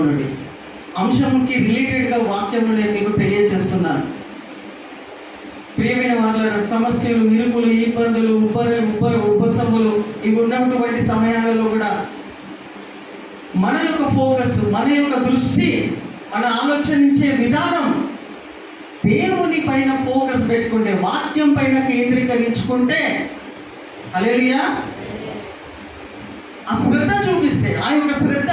నుండి అంశంకి రిలేటెడ్గా వాక్యములు నేను మీకు తెలియజేస్తున్నాను. ప్రియమైన వాళ్ళ సమస్యలు, ఇరుకులు, ఇబ్బందులు, ఉపశములు ఇవి ఉన్నటువంటి సమయాలలో కూడా మన యొక్క ఫోకస్, మన యొక్క దృష్టి, మన ఆలోచించే విధానం దేవుని పైన ఫోకస్ పెట్టుకుంటే, వాక్యం పైన కేంద్రీకరించుకుంటే, హల్లెలూయా, ఆ శ్రద్ధ చూపిస్తే, ఆ యొక్క శ్రద్ధ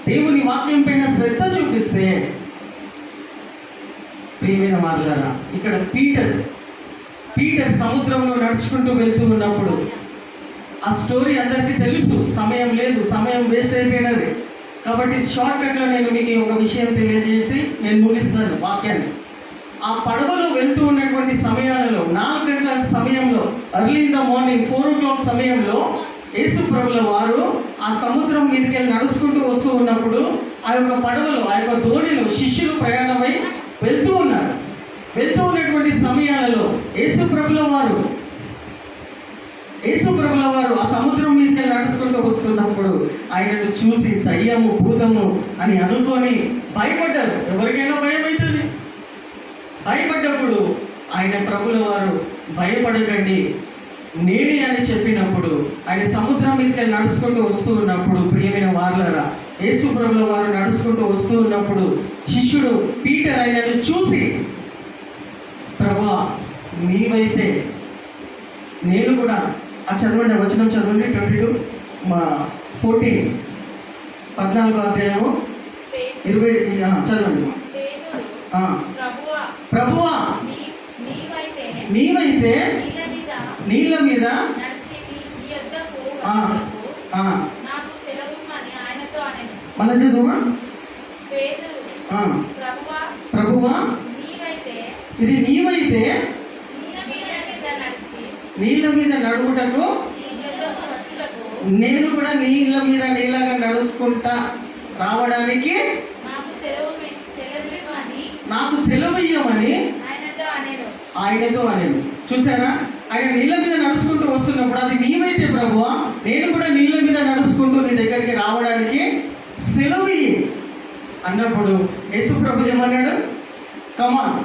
దేవుని వాక్యం పైన శ్రద్ధ చూపిస్తే, ప్రియమైన వాళ్ళారా, ఇక్కడ పీటర్ సముద్రంలో నడుచుకుంటూ వెళ్తూ ఉన్నప్పుడు, ఆ స్టోరీ అందరికీ తెలుసు, సమయం లేదు, సమయం వేస్ట్ అయిపోయినది. కాబట్టి షార్ట్ కట్లో నేను మీకు ఒక విషయం తెలియజేసి నేను ముగిస్తాను వాక్యాన్ని. ఆ పడవలో వెళ్తూ ఉన్నటువంటి సమయాలలో 4 గంటల సమయంలో, early in the morning 4 o'clock సమయంలో యేసు ప్రభుల వారు ఆ సముద్రం మీదకి వెళ్ళి నడుచుకుంటూ వస్తూ ఉన్నప్పుడు ఆ యొక్క పడవలో, ఆ యొక్క దోణిలో శిష్యులు ప్రయాణమై వెళ్తూ ఉన్నారు. వెళ్తూ ఉన్నటువంటి సమయాలలో యేసు ప్రభుల వారు ఆ సముద్రం మీదకి నడుచుకుంటూ వస్తున్నప్పుడు ఆయనను చూసి దయ్యము, భూతము అని అనుకొని భయపడ్డారు. ఎవరికైనా భయం అవుతుంది. భయపడ్డప్పుడు ఆయన ప్రభుల వారు భయపడకండి నేనే అని చెప్పినప్పుడు, ఆయన సముద్రం మీదకి నడుచుకుంటూ వస్తూ ఉన్నప్పుడు, ప్రియమైన వారలారా, యేసు ప్రభుల వారు నడుచుకుంటూ వస్తూ ఉన్నప్పుడు శిష్యుడు పీటర్ ఆయనను చూసి, ప్రభువా నీవైతే, నేను కూడా, ఆ చదవండి, వచనం చదవండి, 14 అధ్యాయము 20 చదవండి. ప్రభువా నీవైతే నీళ్ళ మీద మన చదువు. ప్రభువా ఇది నీవైతే నీళ్ళ మీద నడువుటకు నేను కూడా నీళ్ళగా నడుచుకుంటా రావడానికి నాకు సెలవు ఇయ్యమని ఆయనతో అనేను. చూసారా, ఆయన నీళ్ళ మీద నడుచుకుంటూ వస్తున్నప్పుడు, అది నీవైతే ప్రభువా నేను కూడా నీళ్ళ మీద నడుచుకుంటూ నీ దగ్గరికి రావడానికి సెలవు ఇయ్యి అన్నప్పుడు యేసు ప్రభు ఏమన్నాడు? కమాన్.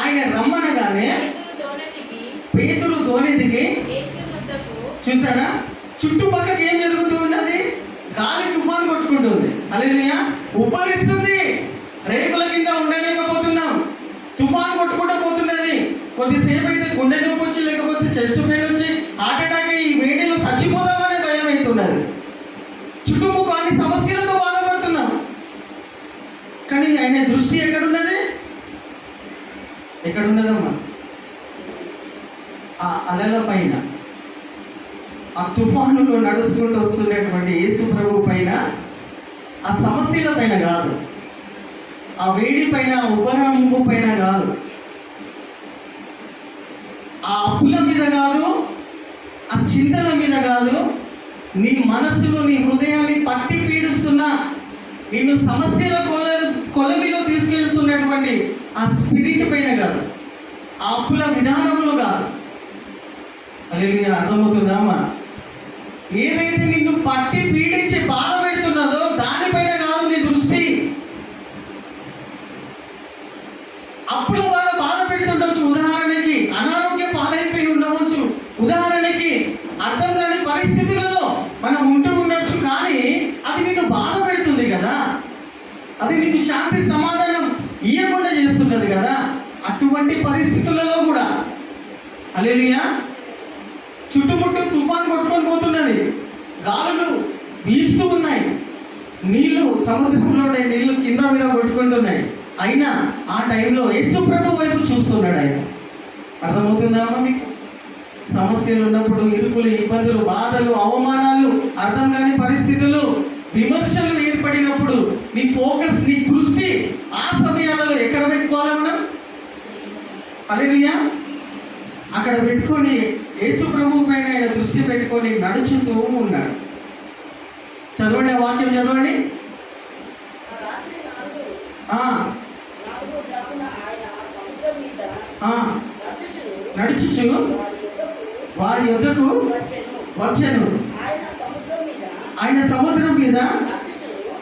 ఆయన రమ్మనగానే పేతురు దోణి దిగి, చూసారా, చుట్టుపక్కల ఏం జరుగుతూ ఉన్నది? గాలి తుఫాన్ కొట్టుకుంటుంది. హల్లెలూయా, ఉబ్బరిస్తుంది, రేకుల కింద ఉండలేకపోతున్నాం, తుఫాన్ కొట్టుకుంటూ పోతున్నది. కొద్దిసేపు అయితే గుండె నొప్పి వచ్చి, లేకపోతే చెస్ట్ పెయిన్ వచ్చి, హార్ట్ అటాక్, ఈ వేడిలో చచ్చిపోతామనే భయం అవుతున్నది. చుట్టుముక్కు అన్ని సమస్యలతో బాధపడుతున్నాం. కానీ ఆయన దృష్టి ఎక్కడున్నది? ఎక్కడున్నదమ్మా? ఆ అలల పైన, ఆ తుఫానులో నడుచుకుంటూ వస్తున్నటువంటి యేసు ప్రభు పైన, ఆ సమస్యల పైన కాదు, ఆ వేడి పైన, ఉబ్బరము పైన కాదు, ఆ అప్పుల మీద కాదు, ఆ చింతల మీద కాదు, నీ మనసులో, నీ హృదయాన్ని పట్టి పీడిస్తున్న, నిన్ను సమస్యల కొలమిలో తీసుకెళ్తున్నటువంటి ఆ స్పిరిట్ పైన కాదు, ఆ అప్పుల విధానంలో కాదు. హల్లెలూయా, అర్థమవుతుందామా? ఏదైతే నిన్ను పట్టి పీడించి బాధ పెడుతున్నదో దానిపైన కాదు నీ దృష్టి. అప్పుల బాధ పెడుతుండొచ్చు, ఉదాహరణకి అనారోగ్య పాలైపోయి ఉండవచ్చు, ఉదాహరణకి అర్థం కాని పరిస్థితులలో మనం ఉంటూ ఉండొచ్చు. కానీ అది నిన్ను బాధ పెడుతుంది కదా, అది నీకు శాంతి సమాధానం ఇవ్వకుండా చేస్తున్నది కదా. అటువంటి పరిస్థితులలో కూడా, హల్లెలూయా, చుట్టుముట్టు తుఫాన్ కొట్టుకొని పోతున్నది, గాలులు వీస్తూ ఉన్నాయి, నీళ్లు, సముద్రంలో నీళ్లు కింద మీద కొట్టుకుంటున్నాయి. అయినా ఆ టైంలో యేసు ప్రభు వైపు చూస్తున్నాడు ఆయన. అర్థమవుతుందా అమ్మా మీకు? సమస్యలు ఉన్నప్పుడు, ఇరుకులు, ఇబ్బందులు, బాధలు, అవమానాలు, అర్థం కాని పరిస్థితులు, విమర్శలు ఏర్పడినప్పుడు నీ ఫోకస్, నీ దృష్టి ఆ సమయాలలో ఎక్కడ పెట్టుకోవాలి మనం? హల్లెలూయా, అక్కడ పెట్టుకొని యేసు ప్రభు పైన ఆయన దృష్టి పెట్టుకొని నడుచుతూ ఉన్నాడు. చదవండి, ఆ వాక్యం చదవండి. నడుచుచు వారి యొద్దకు వచ్చెను. ఆయన సముద్రం మీద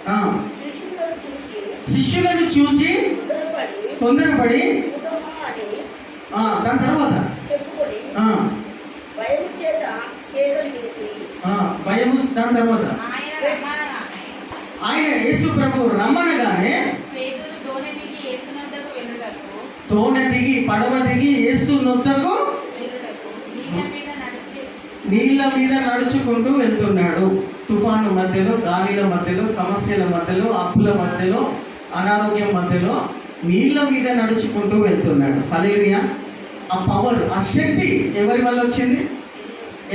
ఆ, శిష్యులను చూసి శిష్యులను చూచి తొందరపడి తొందరపడి "చూద్దామా" అని దాని తర్వాత చెప్పుకొని ఆ, భయము చేత కేకలు వేసి భయము. దాని తర్వాత ఆయన రమ్మనగానే ఆయన యేసు ప్రభు రమ్మనగానే పేతురు దోణి దిగి యేసునొద్దకు వెళ్ళుటకు తోనె దిగి పడవ దిగి యేసు నొద్దకు నీళ్ళ మీద నడుచుకుంటూ వెళ్తున్నాడు. తుఫాను మధ్యలో, గాలిల మధ్యలో, సమస్యల మధ్యలో, అప్పుల మధ్యలో, అనారోగ్యం మధ్యలో నీళ్ళ మీద నడుచుకుంటూ వెళ్తున్నాడు. హల్లెలూయా. ఆ పవర్, ఆ శక్తి ఎవరి వల్ల వచ్చింది?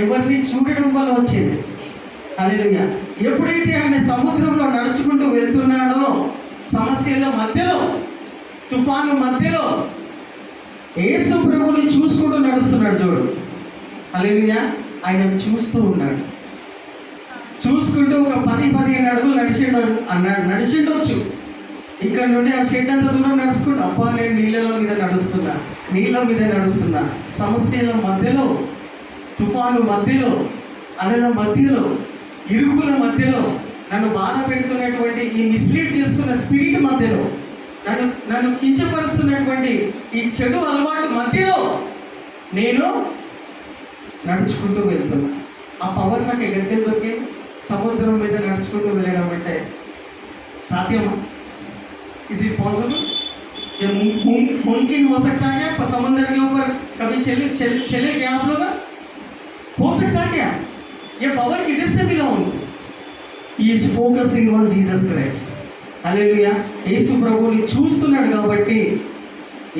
ఎవరిని చూడడం వల్ల వచ్చింది. హల్లెలూయా. ఎప్పుడైతే ఆయన సముద్రంలో నడుచుకుంటూ వెళ్తున్నాడో, సమస్యల మధ్యలో, తుఫాను మధ్యలో యేసు ప్రభువుని చూసుకుంటూ నడుస్తున్నాడు. చూడు, హల్లెలూయా. ఆయన చూస్తూ ఉన్నాడు. చూసుకుంటూ ఒక 10-15 అడుగులు నడిచిండొచ్చు. ఇక్కడ నుండి ఆ షెడ్ అంత దూరం నడుచుకుంటూ, అబ్బా నేను నీళ్ళ మీద నడుస్తున్నా, సమస్యల మధ్యలో, తుఫాను మధ్యలో, అలల మధ్యలో, ఇరుకుల మధ్యలో, నన్ను బాధ పెడుతున్నటువంటి ఈ మిస్లీడ్ చేస్తున్న స్పిరిట్ మధ్యలో, నన్ను కించపరుస్తున్నటువంటి ఈ చెడు అలవాటు మధ్యలో నేను నడుచుకుంటూ వెళ్తున్నా. ఆ పవర్ నాకు ఎక్కడికి దొరికి సముద్రం మీద నడుచుకుంటూ వెళ్ళడం అంటే साध्यमा? Is it possible? ये मुमकिन हो सकता है क्या समंदर के ऊपर कभी चले क्या आप लोग? हो सकता है क्या? ये पावर किधर से मिला उनको? He is focusing on Jesus Christ. హల్లెలూయా. యేసు ప్రభువుని చూస్తున్నాడు కాబట్టి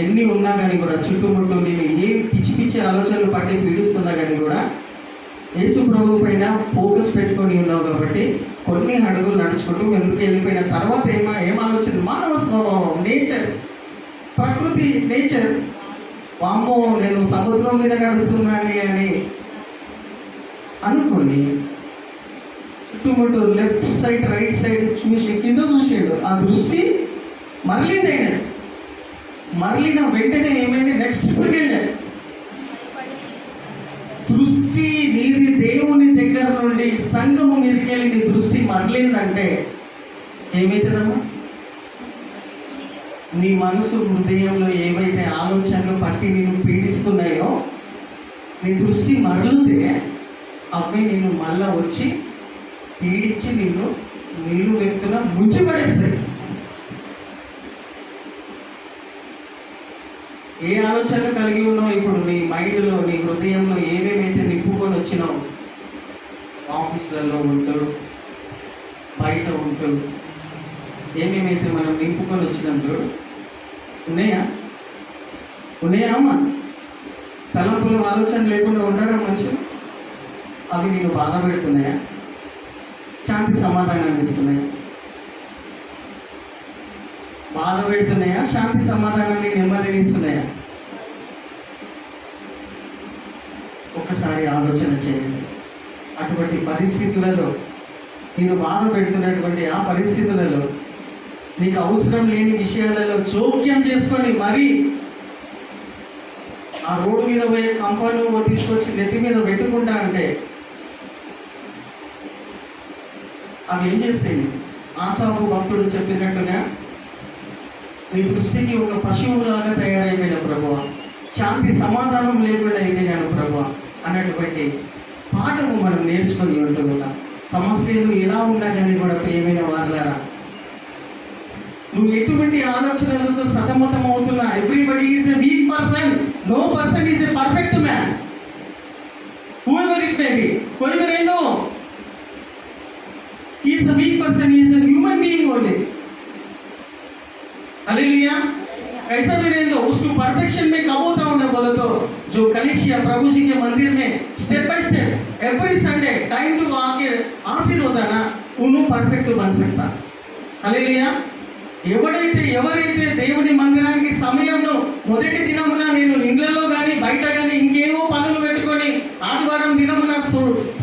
ఎన్ని ఉన్నా కానీ కూడా, చుట్టుముట్టు నేను ఏ పిచ్చి పిచ్చి ఆలోచనలు పట్టి పీడిస్తున్నా కానీ కూడా యేసు ప్రభు పైన ఫోకస్ పెట్టుకొని ఉన్నావు కాబట్టి కొన్ని అడుగులు నడుచుకుంటూ ముందుకు వెళ్ళిపోయిన తర్వాత ఏం ఆలోచన? మానవ స్వభావం, నేచర్, ప్రకృతి, నేచర్. వామ్మో నేను సముద్రం మీద నడుస్తున్నాను అని అనుకొని చుట్టుముట్టు లెఫ్ట్ సైడ్ రైట్ సైడ్ చూసి కింద చూసాడు. ఆ దృష్టి మరలిందైనది. మరలిన వెంటనే ఏమైంది? నెక్స్ట్ సెకండ్ దృష్టి నీది దేవుని దగ్గర నుండి సంఘము మీదకి వెళ్ళి నీ దృష్టి మరలిందంటే ఏమవుతుందమ్మా? నీ మనసు హృదయంలో ఏవైతే ఆలోచనలు పట్టి నేను పీడిస్తున్నాయో నీ దృష్టి మరలితే అవి నేను మళ్ళా వచ్చి పీడించి నిన్ను నీళ్ళు వ్యక్తుల ముంచిపడేస్తాయి. ఏ ఆలోచనలు కలిగి ఉన్నావు ఇప్పుడు నీ మైండ్లో, నీ హృదయంలో ఏమేమైతే నింపుకొని వచ్చినావు, ఆఫీసులలో ఉంటూ, బయట ఉంటూ ఏమేమైతే మనం నింపుకొని వచ్చినాం చూడు, ఉన్నాయా అమ్మా? తలంపులు, ఆలోచన లేకుండా ఉంటారా మనుషులు? అవి నేను బాధ పెడుతున్నాయా? శాంతి సమాధానాన్ని ఇస్తున్నాయా? బాధ పెడుతున్నాయా? శాంతి సమాధానాన్ని నెమ్మదిని ఇస్తున్నాయా? ఒకసారి ఆలోచన చేయండి. అటువంటి పరిస్థితులలో, నేను బాధ పెడుతున్నటువంటి ఆ పరిస్థితులలో, నీకు అవసరం లేని విషయాలలో జోక్యం చేసుకొని మరీ ఆ రోడ్డు మీద పోయే కంపను తీసుకొచ్చి నెత్తి మీద పెట్టుకుంటా అంటే అవి ఏం చేస్తాయి? ఆసాపు భక్తుడు చెప్పినట్టుగా నీ దృష్టికి ఒక పశువులాగా తయారైపోయిన ప్రభువా, శాంతి సమాధానం లేకుండా అయిపోయినాను ప్రభువా అన్నటువంటి పాఠము మనం నేర్చుకొని ఉంటున్నాం. సమస్యలు ఎలా ఉన్నా కానీ కూడా ప్రియమైన వారులారా, నువ్వు ఎటువంటి ఆలోచనలతో సతమతం అవుతున్నా, everybody is a weak person, no person is a perfect man, whoever it may be, कोई भी रहे दो, he is the weak person, he is the human being only. Hallelujah. कैसा भी रहे दो, उसको परफेक्शन में कब होता हूँ बोलो तो जो कलीसिया प्रभु जी के मंदिर में step by step every Sunday time to आके हासिल होता ना, उन्होंने परफेक्ट बन सकता. हालेलुया. ఎవరైతే దేవుని మందిరానికి సమయంలో మొదటి దినమున నేను ఇండ్లలో కానీ బయట కానీ ఇంకేవో పనులు పెట్టుకొని ఆదివారం దినమున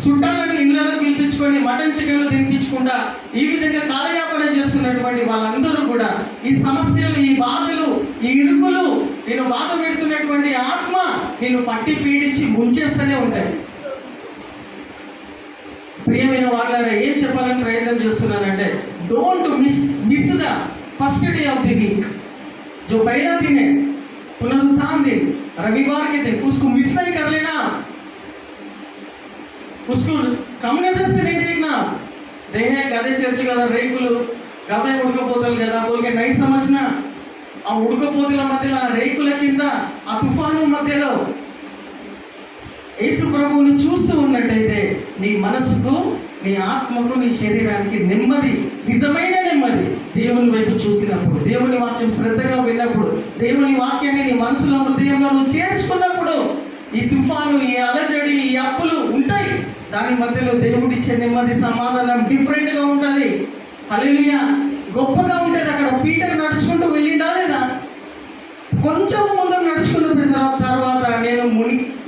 చుట్టాలను ఇండ్లలో పిలిపించుకొని మటన్ చికెన్లు తినిపించకుండా ఈ విధంగా కాలయాపన చేస్తున్నటువంటి వాళ్ళందరూ కూడా ఈ సమస్యలు, ఈ బాధలు, ఈ ఇరుకులు, నేను బాధ పెడుతున్నటువంటి ఆత్మ నేను పట్టి పీడించి ముంచేస్తూనే ఉంటాయి. ప్రియమైన వాళ్ళారా, ఏం చెప్పాలని ప్రయత్నం చేస్తున్నానంటే don't miss the first day of the week. जो पहला दिन है पुनरुत्थान दिन, रविवार के दिन, उसको मिस नहीं कर लेना, उसको कम नजर से नहीं देखना। देहे गदे चर्च కదా రేకులు గవే ఉడకపోతలు కదా బోల్కే नहीं समझना। ఆ ఉడకపోతల మధ్యలో ఆ రేకుల కింద ఆ తుఫాను మధ్యలో యేసు ప్రభువుని చూస్తూ ఉన్నట్టయితే నీ మనసుకు, నీ ఆత్మకు, నీ శరీరానికి నెమ్మది, నిజమైన నెమ్మది దేవుని వైపు చూసినప్పుడు, దేవుని వాక్యం శ్రద్ధగా విన్నప్పుడు, దేవుని వాక్యాన్ని నీ మనసులో, హృదయంలో నువ్వు చేర్చుకున్నప్పుడు ఈ తుఫాను, ఈ అలజడి, ఈ అప్పులు ఉంటాయి, దాని మధ్యలో దేవుడిచ్చే నెమ్మది, సమాధానం డిఫరెంట్గా ఉంటుంది। హల్లెలూయా, గొప్పగా ఉంటుంది। అక్కడ పీటర్ నడుచుకుంటూ వెళ్ళిండా లేదా? కొంచెం ముందు నడుచుకున్న తర్వాత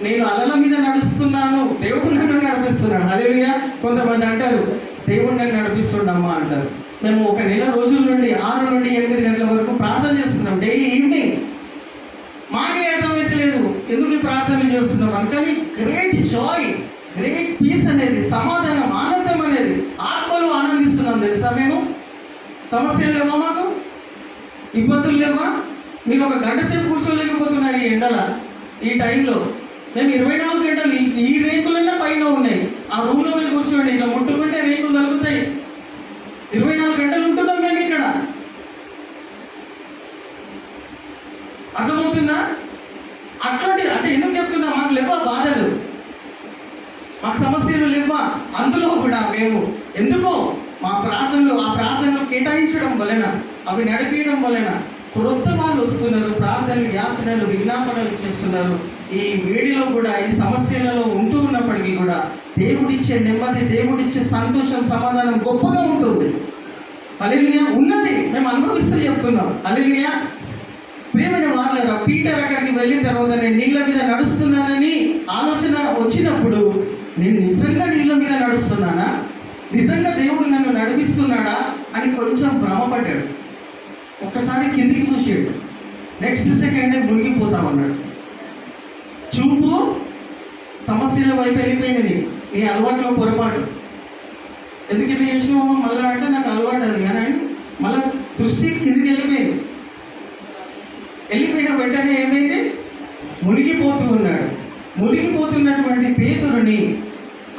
నేను అలల మీద నడుస్తున్నాను, దేవుడు నన్ను నడిపిస్తున్నాడు। హల్లెలూయా। కొంతమంది అంటారు దేవుడు నన్ను నడిపిస్తుండమ్మా అంటారు। మేము ఒక నెల రోజుల నుండి 6 నుండి 8 గంటల వరకు ప్రార్థన చేస్తున్నాం డైలీ ఈవినింగ్। మాకే అర్థమైతే లేదు ఎందుకు ఈ ప్రార్థనలు చేస్తున్నాం అని, కానీ గ్రేట్ జాయ్, గ్రేట్ పీస్ అనేది, సమాధానం, ఆనందం అనేది, ఆత్మలో ఆనందిస్తున్నాం తెలుసా మేము। సమస్యలు లేవా, మాకు ఇబ్బందులు లేవా? మీరు ఒక గంట సేపు కూర్చోలేకపోతున్నారు ఈ ఎండల, ఈ టైంలో। మేము 24 గంటలు ఈ రేకులన్నా పైన ఉన్నాయి, ఆ రూమ్లో పోయి కూర్చోండి, ఇట్లా ముట్టుకుంటే రేకులు తగ్గుతాయి। 24 గంటలు ఉంటున్నాం మేము ఇక్కడ, అర్థమవుతుందా? అట్లాంటి అంటే ఎందుకు చెప్తున్నా, మాకు లేవా బాధలు, మాకు సమస్యలు లేవా? అందులో కూడా మేము ఎందుకో మా ప్రార్థనలు, ఆ ప్రార్థనలు కేటాయించడం వలన, అవి నడిపించడం వలన క్రొత్త వాళ్ళు వస్తున్నారు, ప్రార్థనలు, యాచనలు, విజ్ఞాపనలు చేస్తున్నారు। ఈ వేడిలో కూడా, ఈ సమస్యలలో ఉంటూ ఉన్నప్పటికీ కూడా దేవుడిచ్చే నెమ్మది, దేవుడిచ్చే సంతోషం, సమాధానం గొప్పగా ఉంటుంది। హల్లెలూయా, ఉన్నది, మేము అనుభవిస్తూ చెప్తున్నాం। హల్లెలూయా। ప్రియమైన వాళ్ళరా, పీటర్ అక్కడికి వెళ్ళిన తర్వాత నేను నీళ్ళ మీద నడుస్తున్నానని ఆలోచన వచ్చినప్పుడు, నేను నిజంగా నీళ్ళ మీద నడుస్తున్నానా, నిజంగా దేవుడు నన్ను నడిపిస్తున్నాడా అని కొంచెం భ్రమపడ్డాడు। ఒక్కసారి కిందికి చూసాడు, నెక్స్ట్ సెకండే మునిగిపోతామన్నాడు। చూపు సమస్యల వైపు వెళ్ళిపోయింది, నీ అలవాట్లో పొరపాటు, ఎందుకు ఇట్లా చేసినావు మళ్ళీ అంటే నాకు అలవాటు అది కానీ మళ్ళీ దృష్టి కిందికి వెళ్ళిపోయింది। వెళ్ళిపోయిన వెంటనే ఏమైంది, మునిగిపోతూ ఉన్నాడు। మునిగిపోతున్నటువంటి పేతురుని,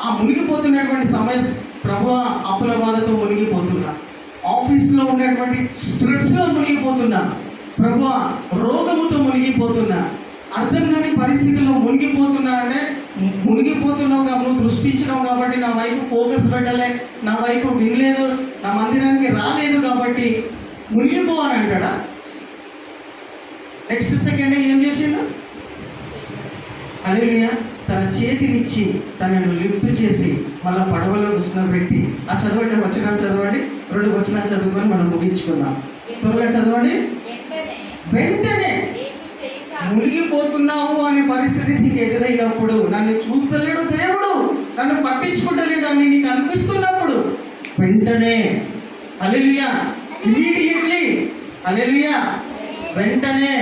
ఆ మునిగిపోతున్నటువంటి సమస్య, ప్రభువా అప్పుల బాధతో మునిగిపోతున్నా, ఆఫీస్లో ఉన్నటువంటి స్ట్రెస్లో మునిగిపోతున్నా, ప్రభువా రోగముతో మునిగిపోతున్నా, అర్థం కాని పరిస్థితుల్లో మునిగిపోతున్నా అంటే, మునిగిపోతున్నావు నువ్వు దృష్టి ఇచ్చినావు కాబట్టి నా వైపు ఫోకస్ పెట్టలే, నా వైపు వినలేదు, నా మందిరానికి రాలేదు కాబట్టి మునిగిపో అని అంటాడా? నెక్స్ట్ సెకండ్ ఏం చేసిండు? హల్లెలూయా, తన చేతినిచ్చి తనను లిఫ్ట్ చేసి మళ్ళీ పడవలో కూర్చునబెట్టి, ఆ చదవండి, వచనాలు చదవండి, 2 వచనాలు చదువుకొని మనం ముగించుకుందాం। త్వరగా చదవండి। వెంటనే మునిగిపోతున్నావు అనే పరిస్థితి నీకు ఎదురైనప్పుడు, నన్ను చూస్తలేడు దేవుడు, నన్ను పట్టించుకుంటలేడు అని నీకు అనిపిస్తున్నప్పుడు, వెంటనే, హల్లెలూయా, ఇమ్మీడియట్లీ, హల్లెలూయా, వెంటనే,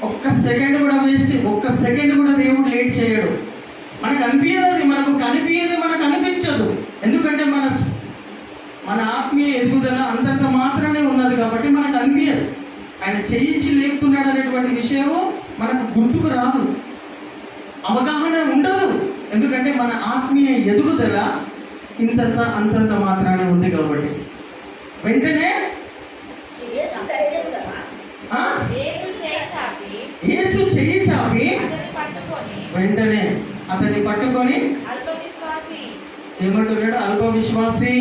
ఒక్క సెకండ్ కూడా వేస్ట్, ఒక్క సెకండ్ కూడా దేవుడు లేట్ చేయడు। మనకు అనిపించదు, అది మనకు కనిపించదు, మనకు అనిపించదు, ఎందుకంటే మన ఆత్మీయ ఎదుగుదల అంతంత మాత్రమే ఉన్నది కాబట్టి మనకు అనిపించదు। ఆయన చేయించి లేపుతున్నాడు అనేటువంటి విషయము మనకు గుర్తుకు రాదు, అవగాహన ఉండదు, ఎందుకంటే మన ఆత్మీయ ఎదుగుదల ఇంతంత అంతంత మాత్రానే ఉంది కాబట్టి। వెంటనే యేసు చెయ్యి చాపి వెంటనే అతన్ని పట్టుకొని ఏమంటున్నాడు? అల్ప విశ్వాసి,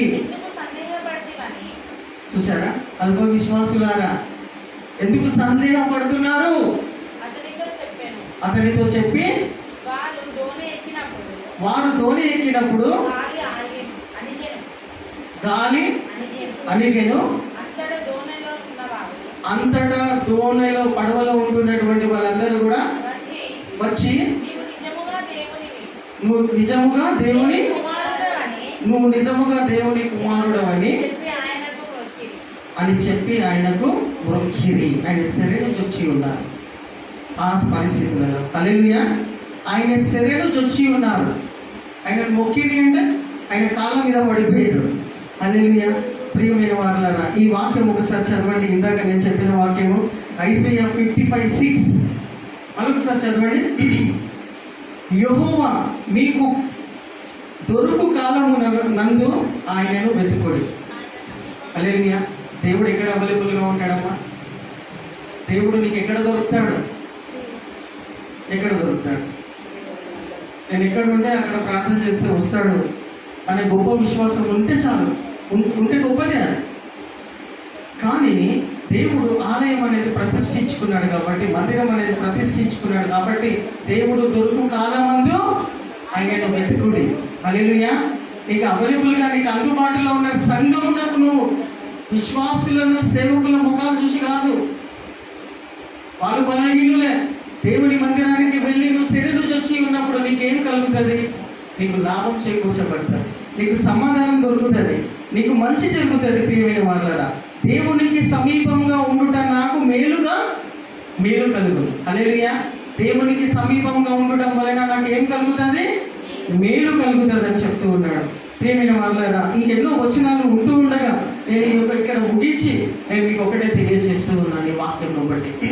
చూసారా? అల్ప విశ్వాసులారా ఎందుకు సందేహపడుతున్నారు అతనితో చెప్పి, వారు దోణి ఎక్కినప్పుడు గాలి అణిగెను, అంతటా దోణిలో పడవలో ఉంటున్నటువంటి వాళ్ళందరూ కూడా వచ్చి, నువ్వు నిజముగా దేవుని కుమారుడవని అని చెప్పి ఆయనకు మొక్కిరి। ఆయన శరీరం చొచ్చి ఉన్నారు ఆ పరిస్థితులలో। హల్లెలూయా, ఆయన శరీరం చొచ్చి ఉన్నారు, ఆయన మొక్కిరి అంటే ఆయన కాళ్ళ మీద పడిపోయాడు। హల్లెలూయా, ప్రియమైన వారులారా, ఈ వాక్యం ఒకసారి చదవండి. ఇందాక నేను చెప్పిన వాక్యము ఐసైయా 55:6 మరొకసారి చదవండి. యెహోవా మీకు దొరుకు కాలము నందు ఆయనను వెతుకుడి. హల్లెలూయా. దేవుడు ఎక్కడ అవైలబుల్గా ఉంటాడమ్మా? దేవుడు నీకు ఎక్కడ దొరుకుతాడు? ఎక్కడ దొరుకుతాడు? నేను ఎక్కడ ఉంటే అక్కడ ప్రార్థన చేస్తే వస్తాడు అనే గొప్ప విశ్వాసం ఉంటే చాలు. ఉంటే గొప్పదే అది. కానీ దేవుడు ఆలయం అనేది ప్రతిష్ఠించుకున్నాడు కాబట్టి, మందిరం అనేది ప్రతిష్ఠించుకున్నాడు కాబట్టి, దేవుడు దొరుకు కాలమందు ఆయనను వెతుకుడి. హల్లెలూయా. నీకు అవైలబుల్గా నీకు అందుబాటులో ఉన్న సంఘమునకు నువ్వు విశ్వాసులను, సేవకుల ముఖాలు చూసి కాదు, వాళ్ళు బలహీనులే. దేవుని మందిరానికి వెళ్ళి నువ్వు శరీరం వచ్చి ఉన్నప్పుడు నీకేం కలుగుతుంది? నీకు లాభం చేకూర్చబడుతుంది, నీకు సమాధానం దొరుకుతుంది, నీకు మంచి జరుగుతుంది. ప్రియమైన వాళ్ళరా, దేవునికి సమీపంగా ఉండుట నాకు మేలు కలుగును. హల్లెలూయా. దేవునికి సమీపంగా ఉండటం వలన నాకు ఏం కలుగుతుంది? మేలు కలుగుతుంది అని చెప్తూ ఉన్నాడు. ప్రియమైన వాళ్ళరా, ఇంకెన్నో వచనాలు ఉంటూ ఉండగా నేను ఇక్కడ ముగించి నేను మీకు ఒకటే తెలియజేస్తూ ఉన్నాను. ఈ వాక్యంలో బట్టి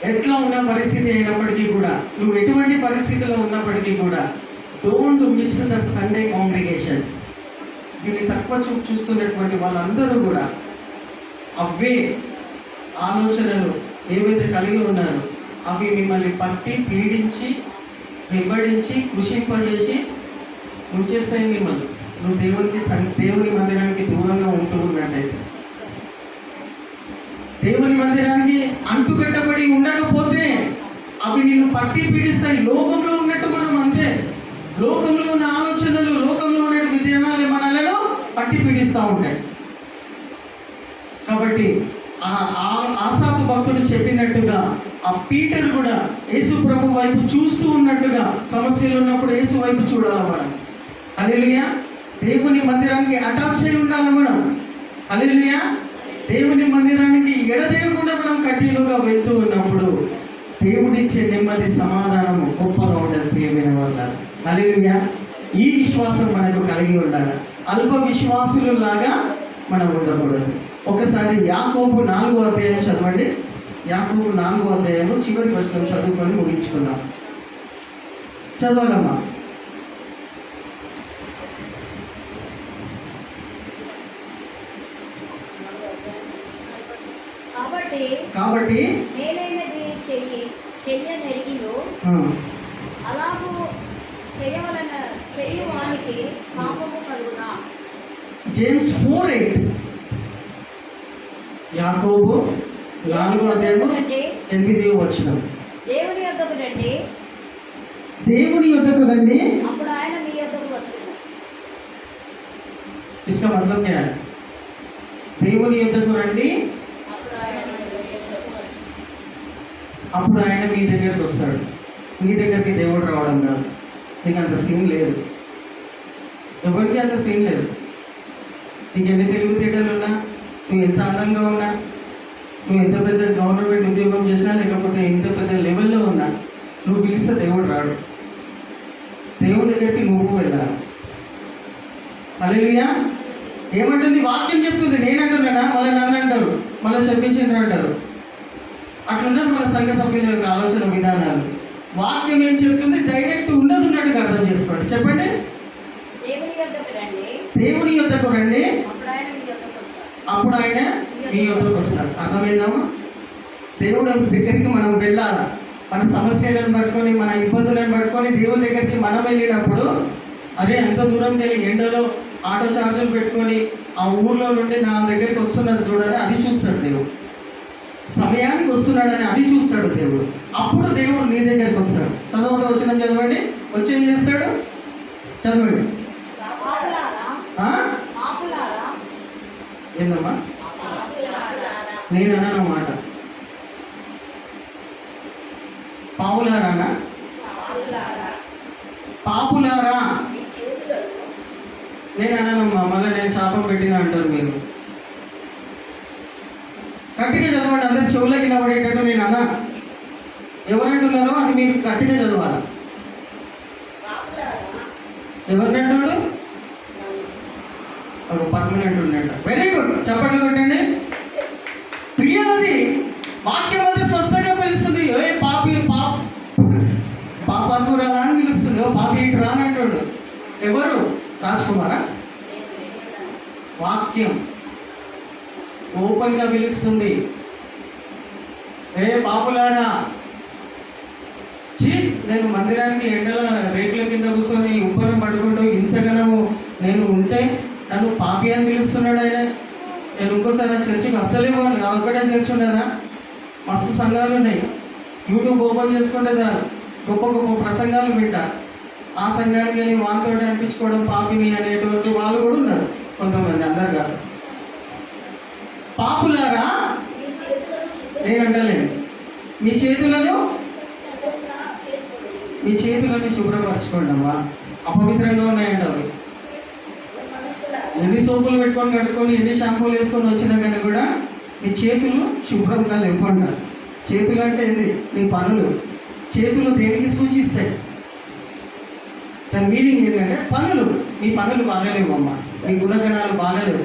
ఎట్లా ఉన్న పరిస్థితి అయినప్పటికీ కూడా, నువ్వు ఎటువంటి పరిస్థితిలో ఉన్నప్పటికీ కూడా, don't miss the Sunday congregation. దీన్ని తక్కువ చూస్తున్నటువంటి వాళ్ళందరూ కూడా అవే ఆలోచనలు ఏవైతే కలిగి ఉన్నారో అవి మిమ్మల్ని పట్టి పీడించి వెంబడించి కృషింపజేసి ఉంచేస్తాయి మిమ్మల్ని. నువ్వు దేవుని మందిరానికి దూరంగా ఉంటూ ఉన్నట్టయితే, దేవుని మందిరానికి అంటుకట్టబడి ఉండకపోతే అవి నిన్ను పట్టి పీడిస్తాయి. లోకంలో ఉన్నట్టు మనం అంతే. లోకంలో ఉన్న ఆలోచనలు, లోకంలో ఉన్న విధానాలు మనలను పట్టి పీడిస్తూ ఉంటాయి. కాబట్టి ఆసాపు భక్తుడు చెప్పినట్టుగా ఆ పీటర్ కూడా యేసు ప్రభు వైపు చూస్తూ ఉన్నట్టుగా, సమస్యలు ఉన్నప్పుడు యేసు వైపు చూడాలి మనం. హల్లెలూయా. దేవుని మందిరానికి అటాచ్ అయి ఉండాలి మనం. హల్లెలూయా. దేవుని మందిరానికి ఎడతెగకుండా మనం కంటిన్యూగా వెళ్తూ ఉన్నప్పుడు దేవుడిచ్చే నెమ్మది, సమాధానము గొప్పగా ఉంటుంది. ప్రియమైన వాళ్ళ, హల్లెలూయా. ఈ విశ్వాసం మనకు కలిగి ఉండాలి. అల్ప విశ్వాసులు లాగా మనం ఉండకూడదు. ఒకసారి యాకోబు 4వ అధ్యాయం చదవండి. యాకోబు 4వ అధ్యాయం చివరి వచనం చదువుకొని ముగించుకుందాం. చదవాలమ్మా. కాబట్టి మేలైనది చెయ్యనెరిగిలో అలాగూ చేయువానికి పాపము కలుగునా. జేమ్స్ 4:8. యాకోబు 4వ అధ్యాయం 8వ వచనం. దేవుని యొద్దకు రండి, దేవుని యొద్దకు రండి, అప్పుడు ఆయన మీ యొద్దకు వచ్చును. इसका मतलब क्या है? దేవుని యొద్దకు రండి, అప్పుడు ఆయన మీ దగ్గరికి వస్తాడు. మీ దగ్గరికి దేవుడు రావడం కాదు. నీకు అంత సీన్ లేదు, ఎవరికి అంత సీన్ లేదు. నీకు ఎన్ని తెలివితేటలు ఉన్నా, నువ్వు ఎంత అందంగా ఉన్నా, నువ్వు ఎంత పెద్ద గవర్నమెంట్ ఉద్యోగం చేసినా, లేకపోతే ఎంత పెద్ద లెవెల్లో ఉన్నా, నువ్వు పిలిస్తే దేవుడు రాడు. దేవుడి దగ్గరికి నువ్వు వెళ్ళాలి. హల్లెలూయా. ఏమంటుంది వాక్యం? చెప్తుంది. నేనంటున్నానా? మళ్ళీ నన్ను అంటారు, మళ్ళీ చెప్పించిండ్రు అంటారు. అట్లున్నారు మన సంఘ సభ్యుల యొక్క ఆలోచన విధానాలు. వాక్యం ఏం చెప్తుంది? డైరెక్ట్ ఉన్నట్టుగా అర్థం చేసుకోండి. చెప్పండి. దేవుని యొద్దకు రండి, అప్పుడు ఆయన మీ యొద్దకు వస్తాడు. అర్థమైందమ్మా? దేవుడు దగ్గరికి మనం వెళ్ళాలి. మన సమస్యలను పట్టుకొని, మన ఇబ్బందులను పట్టుకొని దేవుని దగ్గరికి మనం వెళ్ళినప్పుడు, అదే ఎంత దూరం వెళ్ళి ఎండలో ఆటో ఛార్జీలు పెట్టుకొని ఆ ఊర్లో నుండి నా దగ్గరికి వస్తున్నది చూడాలి, అది చూస్తాడు దేవుడు. సమయానికి వస్తున్నాడని అది చూస్తాడు దేవుడు. అప్పుడు దేవుడు నీ దగ్గరికి వస్తాడు. చదవతో వచ్చిన చదవండి. వచ్చి ఏం చేస్తాడు? చదవండి. ఏందమ్మా? నేను అన్నమాట పావులారానా? పాపులారా నేను అన్నానమ్మా. మళ్ళీ నేను శాపం పెట్టినా అంటారు మీరు. గట్టిగా చదవండి. అందరు చెవులకి నిలబడేటట్టు నేను అన్నా. ఎవరంటున్నారో అది మీరు గట్టిగా చదవాలి. ఎవరినంటున్నాడు? ఒక పర్మనెంట్ ఉన్నట్ట. వెరీ గుడ్, చప్పట్లు కొట్టండి. ప్రియులది వాక్యం అది స్పష్టంగా పిలుస్తుంది. ఏ పాపి పాపను రాదా అని పిలుస్తుంది. ఓ పాపి ఇటు రానంటాడు. ఎవరు? రాజ్ కుమారా? వాక్యం ఓపెన్ గా పిలుస్తుంది. ఏ పాపులారా, నేను మందిరానికి ఎండల రేకుల కింద కూర్చొని ఉప్పరం పడుకుంటూ ఇంతగానో నేను ఉంటే నన్ను పాపి అని పిలుస్తున్నాడు ఆయన. నేను ఇంకోసారి ఆ చర్చికి అస్సలే పోను. నా ఒక్కటే చర్చ్ ఉండదా? మస్తు సంఘాలు ఉన్నాయి. యూట్యూబ్ ఓపెన్ చేసుకుంటే చాలు, గొప్ప గొప్ప ప్రసంగాలు వింటా. ఆ సంఘానికి వెళ్ళి వాళ్ళతో అనిపించుకోవడం పాపిని అనేటువంటి వాళ్ళు కూడా ఉన్నారు కొంతమంది, అందరు కాదు. పాపులారా మీ చేతులను శుభ్రం నేనంటలేను, మీ చేతులను చేసుకోండి. మీ చేతులని శుభ్రపరచుకోండి అమ్మా. అపవిత్రంగా ఉన్నాయంట అవి. మనసులారా ఎన్ని సోపులు పెట్టుకొని కట్టుకొని ఎన్ని షాంపూలు వేసుకొని వచ్చినా కానీ కూడా నీ చేతులు శుభ్రంగా లేవంట. చేతులు అంటే ఏంది? నీ పనులు. చేతులు దేనికి సూచిస్తాయి? దాని మీనింగ్ ఏంటంటే పనులు. నీ పనులు బాగాలేవు అమ్మ, నీ గుణగణాలు బాగాలేవు.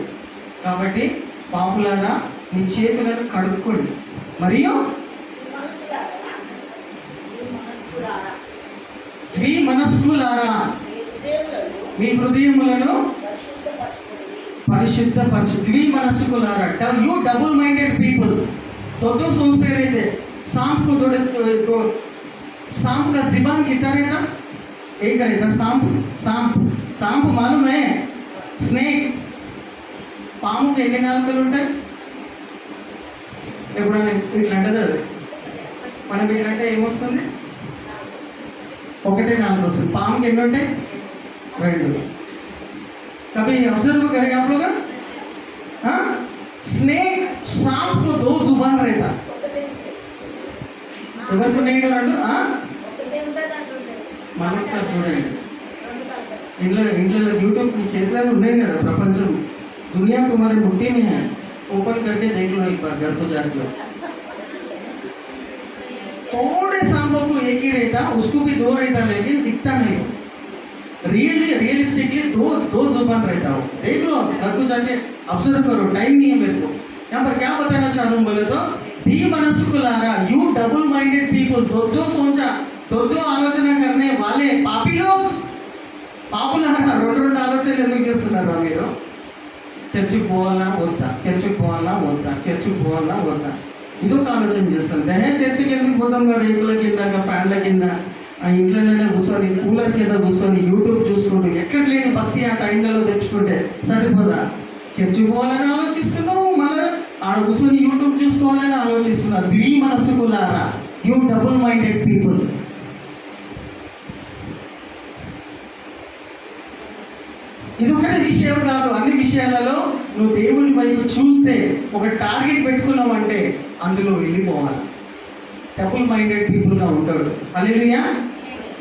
కాబట్టి పాపులారా నీ చేతులను కడుక్కోండి. మరియు మనస్కులారా మీ హృదయములను పరిశుద్ధపరచుకోండి. ద్వి మనస్కులారా, యూ डबल माइंडेड पीपल तो सोचते रहते सांप को तो सांप का ज़ुबान कितना रहता? एक रहता सांप. सांप मालूम है? स्नेक. పాముకి ఎన్ని నాలుకలు ఉంటాయి? ఎప్పుడైనా ఇట్లా అంటది అది. మనం ఇట్లంటే ఏమొస్తుంది? ఒకటే నాలుగు వస్తుంది. పాముకి ఎన్ని ఉంటాయి? 2. कभी ऑब्जर्व करें आप लोग? हाँ, स्नेक सांप को 2 जुबान रहता. ఎవరికి ఉన్నాయి రెండు? మనకు సార్ చూడండి, ఇంట్లో यूट्यूब की చేతిలో ఉన్నాయి కదా ప్రపంచం. दुनिया तुम्हारे मुट्ठी में है, ओपन करके देख लो एक बार, घर को जाके. थोड़े सांपों को एक ही रहता, उसको भी 2 रहता, लेकिन दिखता नहीं. रियलिस्टिकली दो जुबान रहता हो. देख लो, घर को जाके ऑब्जर्व करो. टाइम नहीं है मेरे को. यहाँ पर क्या बताना चाह रहा हूँ बोले तो, दी मनस्कुलारा, यू डबल माइंडेड पीपल, दो आलोचना करने वाले पापी लोग. పాపులారా, 2 ఆలోచనలు ఎందుకు చేస్తున్నారు మీరు? చర్చికి పోవాలన్నా వద్దా, చర్చికి పోవాలన్నా వద్దా, చర్చికి పోవాలన్నా వద్దా, ఇదొక ఆలోచన చేస్తుంది. చర్చికి ఎందుకు పోతాం? రేకుల కింద, ఫ్యాన్ల కింద, ఆ ఇంట్లోనే కూర్చొని, కూలర్ కింద కూర్చొని యూట్యూబ్ చూసుకుంటూ ఎక్కడ లేని భక్తి ఆ టైంలలో తెచ్చుకుంటే సరిపోదా? చర్చికి పోవాలని ఆలోచిస్తున్నావు, మళ్ళీ ఆడ కూర్చొని యూట్యూబ్ చూసుకోవాలని ఆలోచిస్తున్నారు. ద్వి మనస్కులారా, యూ డబుల్ మైండెడ్ పీపుల్. ఇది ఒకటే విషయం కాదు, అన్ని విషయాలలో నువ్వు దేవుని వైపు చూస్తే ఒక టార్గెట్ పెట్టుకున్నావు అంటే అందులో వెళ్ళిపోవాలి. డబుల్ మైండెడ్ పీపుల్గా ఉంటాడు. హల్లెలూయా.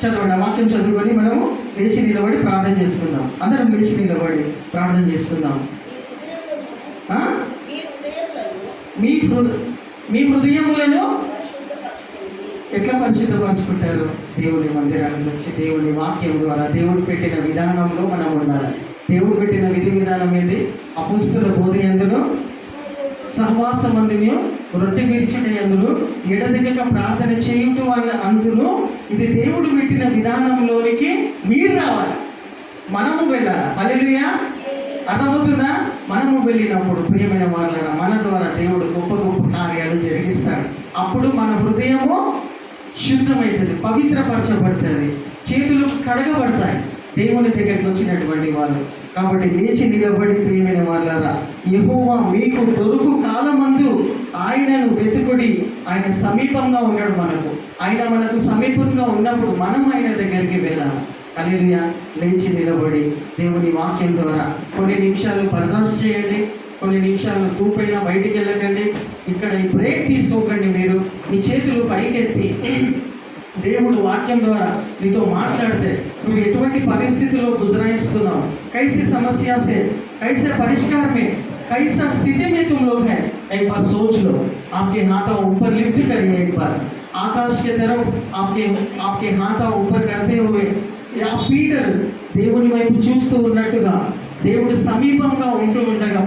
చదవండి, వాక్యం చదువుకొని మనము లేచి నిలబడి ప్రార్థన చేసుకుందాం. అందరం లేచి నిలబడి ప్రార్థన చేసుకుందాం. మీ హృదయములను ఎట్లా పరిశుద్ధపరచుకుంటారు? దేవుని మందిరానికి వచ్చి దేవుని వాక్యం ద్వారా దేవుడు పెట్టిన విధానంలో మనం ఉండాలి. దేవుడు పెట్టిన విధి విధానం ఏంది? అపుస్తుల బోధ యందును, సహవాసం అందును, రొట్టె విరిచిన యందును, ఎడదెగక ప్రార్థన చేయుట అందును. ఇది దేవుడు పెట్టిన విధానంలోనికి మీరు రావాలి, మనము వెళ్ళాలి. హల్లెలూయా. అర్థమవుతుందా? మనము వెళ్ళినప్పుడు ప్రియమైన వాళ్ళ మన ద్వారా దేవుడు గొప్ప గొప్ప కార్యాలు జరిగిస్తాడు. అప్పుడు మన హృదయము శుద్ధమవుతుంది, పవిత్రపరచబడుతుంది, చేతులు కడగబడతాయి దేవుని దగ్గరికి వచ్చినటువంటి వాళ్ళు. కాబట్టి లేచి నిలబడి ప్రియమైన వాళ్ళారా, యెహోవా మీకు దొరుకు కాలమందు ఆయనను వెతుకుడి. ఆయన సమీపంగా ఉన్నాడు మనకు. ఆయన మనకు సమీపంగా ఉన్నప్పుడు మనం ఆయన దగ్గరికి వెళ్ళాలి. హల్లెలూయా. లేచి నిలబడి దేవుని వాక్యం ద్వారా కొన్ని నిమిషాలు పరదాసు చేయండి. కొన్ని నిమిషాలు తూపైనా బయటికి వెళ్ళకండి. ఇక్కడ ఈ బ్రేక్ తీసుకోకండి. మీరు మీ చేతులు పైకెత్తి దేవుడు వాక్యం ద్వారా నీతో మాట్లాడితే నువ్వు ఎటువంటి పరిస్థితిలో గుజరాయిస్తున్నావు, कैसी समस्या से, कैसे परिष्कार में, कैसा स्थिति में तुम लोग हैं, एक बार सोच लो. आपके हाथों ऊपर लिफ्ट करिए एक बार आकाश के तरफ. आपके हाथों ऊपर करते हुए या పీటర్ దేవుని వైపు చూస్తూ ఉన్నట్టుగా దేవుడు సమీపంగా ఉంటూ ఉండగా